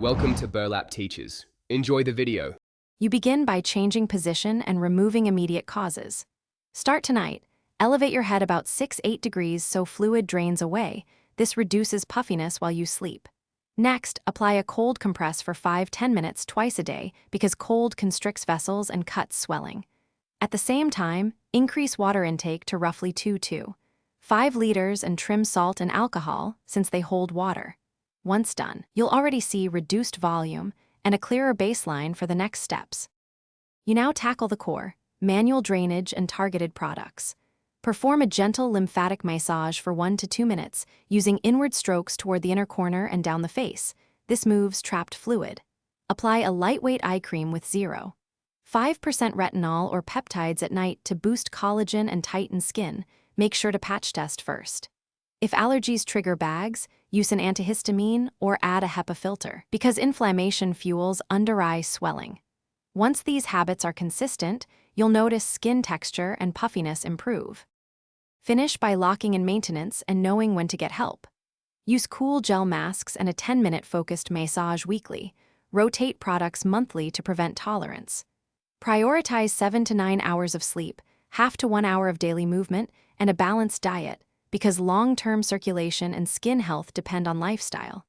Welcome to Burlap Teachers. Enjoy the video. You begin by changing position and removing immediate causes. Start tonight. Elevate your head about 6-8 degrees so fluid drains away. This reduces puffiness while you sleep. Next, apply a cold compress for 5-10 minutes twice a day because cold constricts vessels and cuts swelling. At the same time, increase water intake to roughly 2-5 liters and trim salt and alcohol since they hold water. Once done, you'll already see reduced volume and a clearer baseline for the next steps. You now tackle the core, manual drainage and targeted products. Perform a gentle lymphatic massage for 1 to 2 minutes using inward strokes toward the inner corner and down the face. This moves trapped fluid. Apply a lightweight eye cream with 0.5% retinol or peptides at night to boost collagen and tighten skin. Make sure to patch test first. If allergies trigger bags, use an antihistamine or add a HEPA filter because inflammation fuels under-eye swelling. Once these habits are consistent, you'll notice skin texture and puffiness improve. Finish by locking in maintenance and knowing when to get help. Use cool gel masks and a 10-minute focused massage weekly. Rotate products monthly to prevent tolerance. Prioritize 7 to 9 hours of sleep, half to 1 hour of daily movement, and a balanced diet, because long-term circulation and skin health depend on lifestyle.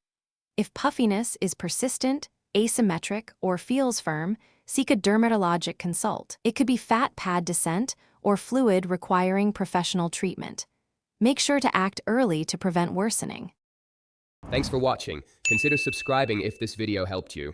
If puffiness is persistent, asymmetric, or feels firm, seek a dermatologic consult. It could be fat pad descent or fluid requiring professional treatment. Make sure to act early to prevent worsening. Thanks for watching. Consider subscribing if this video helped you.